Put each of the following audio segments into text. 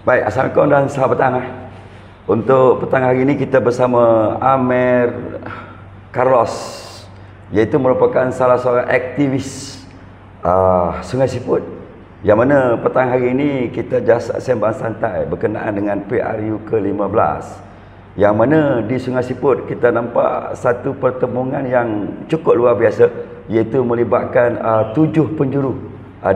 Baik, Assalamualaikum dan selamat petang. Untuk petang hari ini kita bersama Amir Carlos, iaitu merupakan salah seorang aktivis Sungai Siput, yang mana petang hari ini kita jasa sembang santai berkenaan dengan PRU ke-15, yang mana di Sungai Siput kita nampak satu pertemuan yang cukup luar biasa, iaitu melibatkan 7 penjuru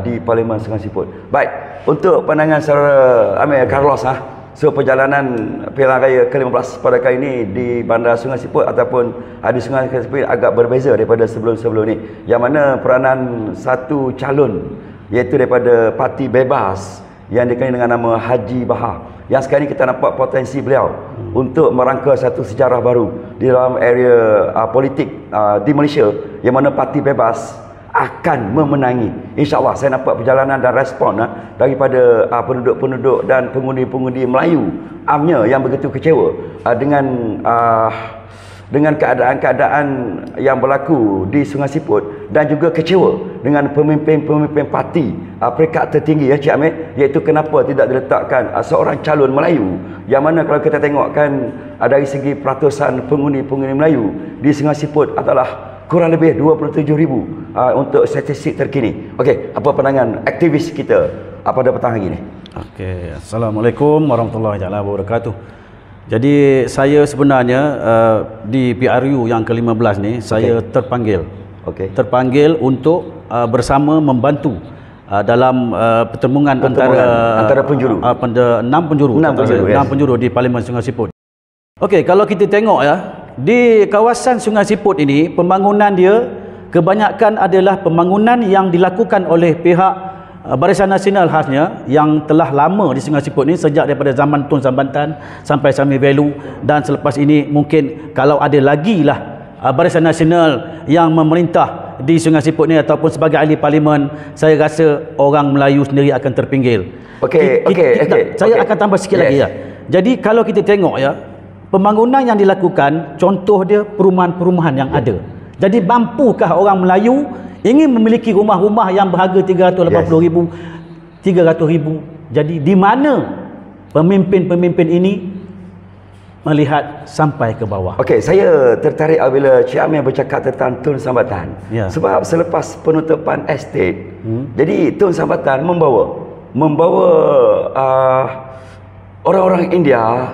di Parlimen Sungai Siput. Baik, untuk pandangan saudara Amir Carlos, so perjalanan Pilihan Raya ke-15 pada kali ini di Bandar Sungai Siput ataupun di Sungai Siput agak berbeza daripada sebelum-sebelum ini, yang mana peranan satu calon iaitu daripada Parti Bebas yang dikenali dengan nama Haji Bahar, yang sekarang ini kita nampak potensi beliau untuk merangka satu sejarah baru di dalam area politik di Malaysia, yang mana Parti Bebas akan memenangi. InsyaAllah saya nampak perjalanan dan respon daripada penduduk-penduduk dan pengundi-pengundi Melayu amnya yang begitu kecewa dengan keadaan-keadaan yang berlaku di Sungai Siput, dan juga kecewa dengan pemimpin-pemimpin parti peringkat tertinggi, Cik Amir, iaitu kenapa tidak diletakkan seorang calon Melayu, yang mana kalau kita tengokkan dari segi peratusan pengundi-pengundi Melayu di Sungai Siput adalah kurang lebih 27,000 untuk statistik terkini. Okey, apa pandangan aktivis kita pada petang hari ini? Okey, Assalamualaikum warahmatullahi wabarakatuh. Jadi saya sebenarnya di PRU yang ke-15 ni saya terpanggil. Terpanggil untuk bersama membantu dalam pertemuan antara penjuru. 6 penjuru di Parlimen Sungai Siput. Okey, kalau kita tengok di kawasan Sungai Siput ini, pembangunan dia kebanyakan adalah pembangunan yang dilakukan oleh pihak Barisan Nasional khasnya, yang telah lama di Sungai Siput ni sejak daripada zaman Tun Sambatan sampai Sami Velu, dan selepas ini mungkin kalau ada lagi lah Barisan Nasional yang memerintah di Sungai Siput ni ataupun sebagai ahli parlimen, saya rasa orang Melayu sendiri akan terpinggir. Saya akan tambah sikit lagi . Jadi kalau kita tengok pembangunan yang dilakukan, contoh dia perumahan-perumahan yang ada. Jadi mampukah orang Melayu ingin memiliki rumah-rumah yang berharga 380,000, 300,000? Jadi di mana pemimpin-pemimpin ini melihat sampai ke bawah? Okey, saya tertarik apabila Cik Amir bercakap tentang Tun Sambatan. Sebab selepas penutupan estate, jadi Tun Sambatan membawa orang-orang India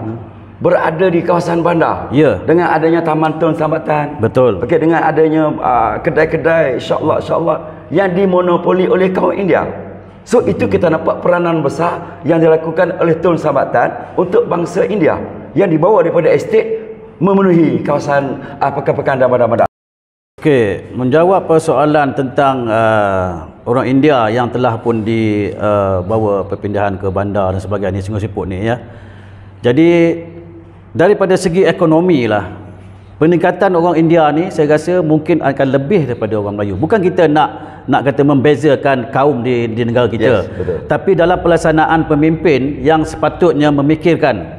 berada di kawasan bandar. Dengan adanya Taman Tun Sambatan. Betul. Okey, dengan adanya kedai-kedai insya-Allah yang dimonopoli oleh kaum India. So itu kita nampak peranan besar yang dilakukan oleh Tun Sambatan untuk bangsa India yang dibawa daripada estate memenuhi kawasan pekan-pekan dan bandar-bandar. Okey, menjawab persoalan tentang orang India yang telah pun dibawa perpindahan ke bandar dan sebagainya Sungai Siput ni Jadi daripada segi ekonomi lah, peningkatan orang India ni saya rasa mungkin akan lebih daripada orang Melayu. Bukan kita nak kata membezakan kaum di negara kita, tapi dalam pelaksanaan pemimpin yang sepatutnya memikirkan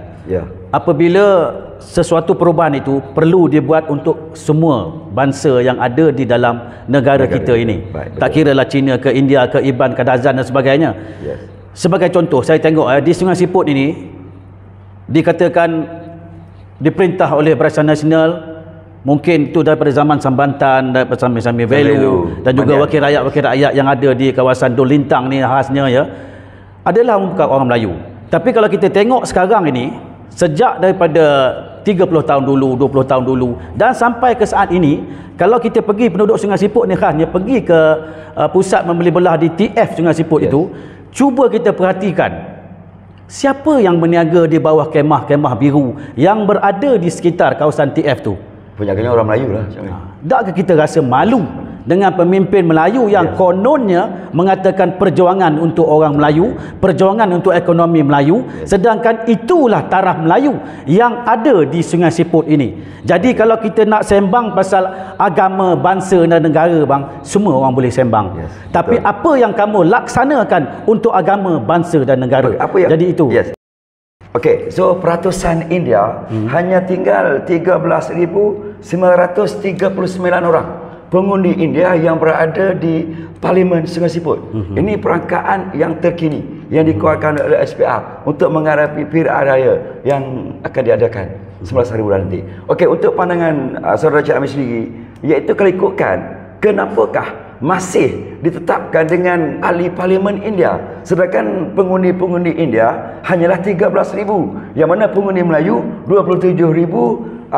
apabila sesuatu perubahan itu perlu dibuat untuk semua bangsa yang ada di dalam negara kita ini. Tak kira lah Cina ke India ke Iban ke Dazan dan sebagainya. Sebagai contoh, saya tengok di Sungai Siput ini dikatakan diperintah oleh Barisan Nasional, mungkin itu daripada zaman Sambatan, daripada Sami Velu, dan juga wakil rakyat yang ada di kawasan Dun Lintang ni khasnya adalah orang Melayu. Tapi kalau kita tengok sekarang ini, sejak daripada 30 tahun dulu, 20 tahun dulu dan sampai ke saat ini, kalau kita pergi penduduk Sungai Siput ni khasnya pergi ke pusat membeli belah di TF Sungai Siput itu, cuba kita perhatikan siapa yang berniaga di bawah kemah-kemah biru yang berada di sekitar kawasan TF tu? Penyaganya orang Melayu lah. Takkah kita rasa malu dengan pemimpin Melayu yang kononnya mengatakan perjuangan untuk orang Melayu, perjuangan untuk ekonomi Melayu, sedangkan itulah taraf Melayu yang ada di Sungai Siput ini. Jadi kalau kita nak sembang pasal agama, bangsa dan negara semua orang boleh sembang. Tapi apa yang kamu laksanakan untuk agama, bangsa dan negara? Jadi itu. Okey, so peratusan India hanya tinggal 13,939 orang pengundi India yang berada di Parlimen Sungai Siput. Ini perangkaan yang terkini yang dikeluarkan oleh SPR untuk menghadapi pilihan raya yang akan diadakan 11 hari bulan nanti. Okey, untuk pandangan saudara Cik Amir sendiri, iaitu kalau ikutkan, kenapakah masih ditetapkan dengan ahli Parlimen India sedangkan pengundi-pengundi India hanyalah 13,000, yang mana pengundi Melayu 27,242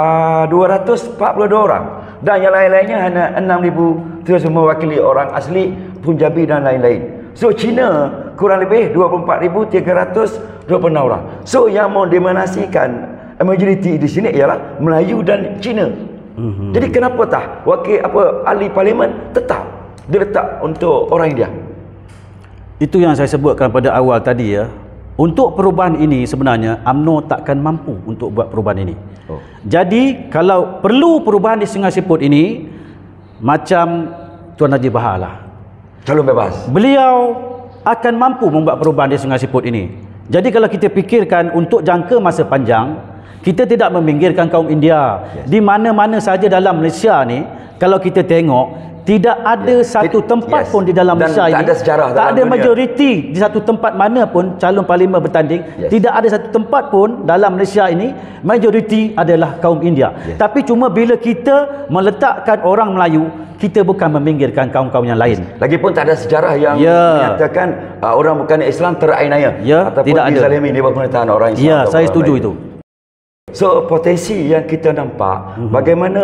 orang dan yang lain-lainnya hanya 6,000 terus mewakili orang asli Punjabi dan lain-lain. So Cina kurang lebih 24,326 orang. So yang mendominasikan majoriti di sini ialah Melayu dan Cina. Jadi kenapa tak wakil ahli parlimen tetap diletak untuk orang India? Itu yang saya sebutkan pada awal tadi ya. Untuk perubahan ini sebenarnya UMNO takkan mampu untuk buat perubahan ini. Jadi kalau perlu perubahan di Sungai Siput ini, macam Tuan Najib Bahar lah, calon bebas, beliau akan mampu membuat perubahan di Sungai Siput ini. Jadi kalau kita fikirkan untuk jangka masa panjang, kita tidak meminggirkan kaum India. Di mana-mana saja dalam Malaysia ni, kalau kita tengok, tidak ada satu tempat pun di dalam Malaysia ini, tak ada majoriti di satu tempat mana pun calon parlimen bertanding. Tidak ada satu tempat pun dalam Malaysia ini majoriti adalah kaum India. Tapi cuma bila kita meletakkan orang Melayu, kita bukan meminggirkan kaum-kaum yang lain. Lagipun tak ada sejarah yang menyatakan orang bukan Islam teraniaya ataupun dizalimi di bawah pemerintahan orang Islam. Ya, saya setuju itu. So potensi yang kita nampak bagaimana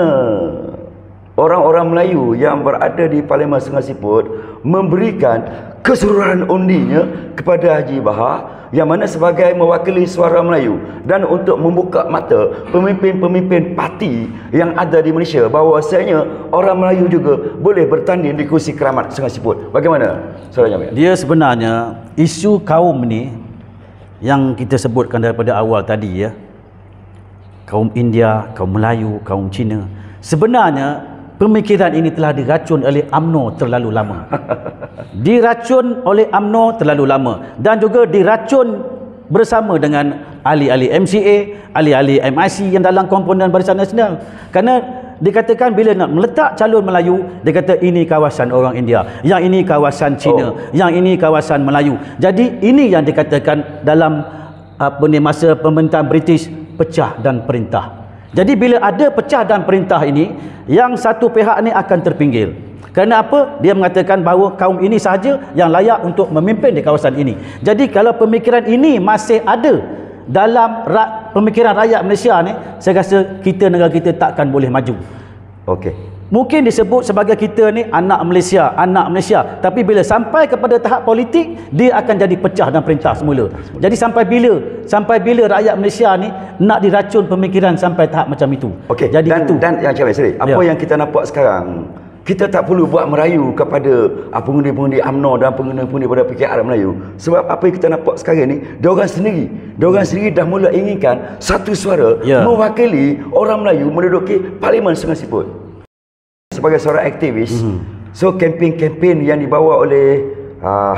orang-orang Melayu yang berada di Parlimen Sungai Siput memberikan keseluruhan undinya kepada Haji Bahar yang mana sebagai mewakili suara Melayu dan untuk membuka mata pemimpin-pemimpin parti yang ada di Malaysia bahawasanya orang Melayu juga boleh bertanding di kursi keramat Sungai Siput. Bagaimana Saudara Jamil? Dia sebenarnya isu kaum ni yang kita sebutkan daripada awal tadi ya. Kaum India, kaum Melayu, kaum Cina. Sebenarnya pemikiran ini telah diracun oleh UMNO terlalu lama. Diracun oleh UMNO terlalu lama dan juga diracun bersama dengan ahli-ahli MCA, ahli-ahli MIC yang dalam komponen Barisan Nasional. Kerana dikatakan bila nak meletak calon Melayu, dia kata ini kawasan orang India, yang ini kawasan Cina, yang ini kawasan Melayu. Jadi ini yang dikatakan dalam masa pemerintahan British pecah dan perintah. Jadi bila ada pecah dan perintah ini, yang satu pihak ni akan terpinggir. Kerana apa? Dia mengatakan bahawa kaum ini sahaja yang layak untuk memimpin di kawasan ini. Jadi kalau pemikiran ini masih ada dalam pemikiran rakyat Malaysia ni, saya rasa negara kita takkan boleh maju. Okey. Mungkin disebut sebagai kita ni anak Malaysia, anak Malaysia. Tapi bila sampai kepada tahap politik, dia akan jadi pecah dan perintah semula. Jadi sampai bila rakyat Malaysia ni nak diracun pemikiran sampai tahap macam itu. Okey. Jadi dan yang Cik Seri, apa yang kita nampak sekarang, kita tak perlu buat merayu kepada pengundi-pengundi UMNO dan pengundi-pengundi pada PKR Melayu. Sebab apa yang kita nampak sekarang ni, diorang sendiri dah mula inginkan satu suara mewakili orang Melayu menduduki Parlimen Sungai Siput. Sebagai seorang aktivis, so kempen-kempen yang dibawa oleh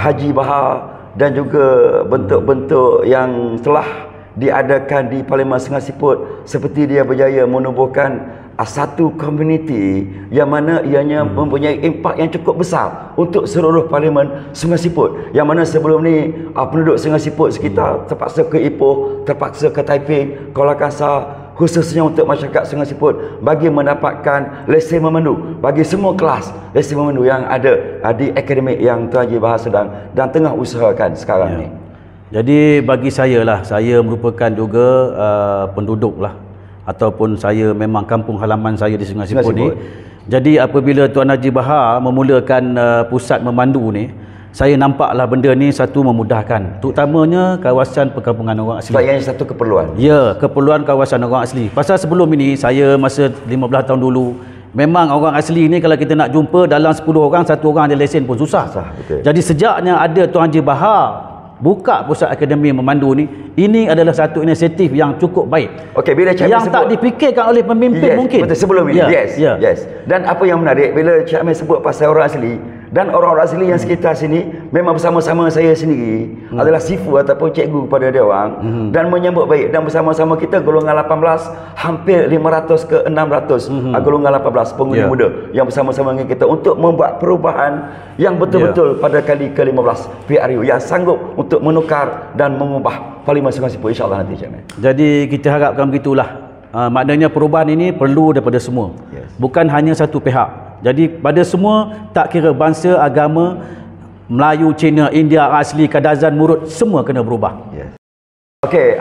Haji Bahar dan juga bentuk-bentuk yang telah diadakan di Parlimen Sungai Siput, seperti dia berjaya menubuhkan satu komuniti yang mana ianya mempunyai impak yang cukup besar untuk seluruh Parlimen Sungai Siput, yang mana sebelum ni penduduk Sungai Siput sekitar terpaksa ke Ipoh, terpaksa ke Taiping, Kuala Kangsar, khususnya untuk masyarakat Sungai Siput bagi mendapatkan lesen memandu bagi semua kelas lesen memandu yang ada di akademik yang Tuan Haji Bahar sedang dan tengah usahakan sekarang ni. Jadi bagi saya lah, saya merupakan juga penduduk lah, ataupun saya memang kampung halaman saya di Sungai Siput ni. Jadi apabila Tuan Haji Bahar memulakan pusat memandu ni, saya nampaklah benda ni satu memudahkan, terutamanya kawasan perkampungan orang asli. Sebab yang satu keperluan. Ya, keperluan kawasan orang asli. Pasal sebelum ini, saya masa 15 tahun dulu, memang orang asli ni kalau kita nak jumpa dalam 10 orang, satu orang ada lesen pun susah. Jadi sejaknya ada Tuan Haji Bahar buka pusat akademi memandu ni, ini adalah satu inisiatif yang cukup baik. Okey, bila Cik yang tak dipikirkan oleh pemimpin mungkin. Betul, sebelum ini. Yes. Dan apa yang menarik bila Cik Amir sebut pasal orang asli, Dan orang-orang asli yang sekitar sini memang bersama-sama saya sendiri adalah sifu ataupun cikgu kepada dia orang dan menyambut baik, dan bersama-sama kita golongan 18 hampir 500 ke 600 golongan 18 pengundi muda yang bersama-sama dengan kita untuk membuat perubahan yang betul-betul pada kali ke-15 PRU yang sanggup untuk menukar dan mengubah Parlimen Sungai Siput, insya-Allah nanti, Cik. Jadi kita harapkan begitulah. Maknanya perubahan ini perlu daripada semua. Bukan hanya satu pihak. Jadi pada semua, tak kira bangsa, agama, Melayu, Cina, India, asli, Kadazan, Murut, semua kena berubah. Okey,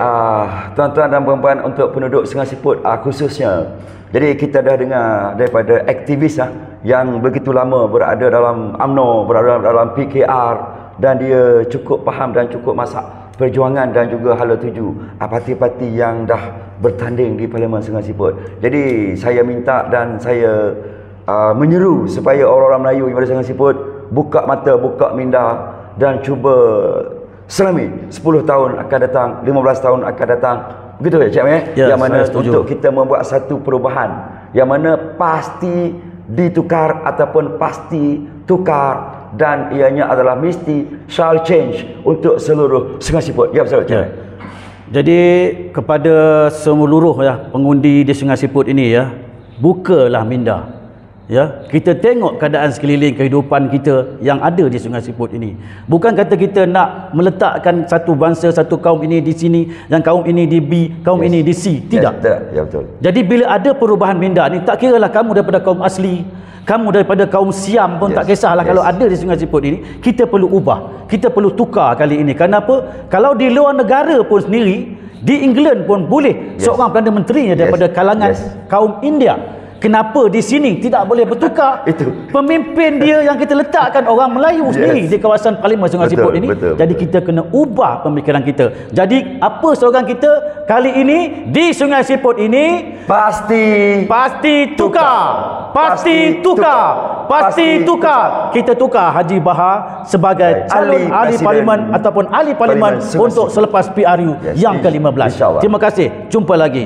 tuan-tuan dan puan-puan, untuk penduduk Sungai Siput khususnya. Jadi kita dah dengar daripada aktivis yang begitu lama berada dalam UMNO, berada dalam PKR, dan dia cukup faham dan cukup masak perjuangan dan juga hala tuju parti-parti yang dah bertanding di Parlimen Sungai Siput. Jadi saya minta dan saya menyeru supaya orang-orang Melayu yang ada Sungai Siput buka mata, buka minda dan cuba selami 10 tahun akan datang, 15 tahun akan datang. Begitu ya, Cik? Yang mana untuk kita membuat satu perubahan yang mana pasti ditukar ataupun pasti tukar, dan ianya adalah mesti shall change untuk seluruh Sungai Siput. Ya, betul, Cik? Jadi kepada seluruh pengundi di Sungai Siput ini, bukalah minda. Kita tengok keadaan sekeliling kehidupan kita yang ada di Sungai Siput ini. Bukan kata kita nak meletakkan satu bangsa, satu kaum ini di sini, yang kaum ini di B, kaum ini di C. Tidak. Ya, betul. Jadi bila ada perubahan minda ni, tak kiralah kamu daripada kaum asli, kamu daripada kaum Siam pun tak kisahlah. Kalau ada di Sungai Siput ini, kita perlu ubah, kita perlu tukar kali ini. Kenapa? Kalau di luar negara pun sendiri, di England pun boleh seorang Perdana Menterinya daripada kalangan kaum India. Kenapa di sini tidak boleh bertukar? Itu pemimpin dia yang kita letakkan orang Melayu sendiri di kawasan Parlimen Sungai Siput ini. Jadi kita kena ubah pemikiran kita. Jadi apa slogan kita kali ini di Sungai Siput ini? Pasti tukar. Pasti tukar. Kita tukar Haji Bahar sebagai calon ahli parlimen ataupun ahli parlimen untuk selepas PRU yang ke-15. Terima kasih. Jumpa lagi.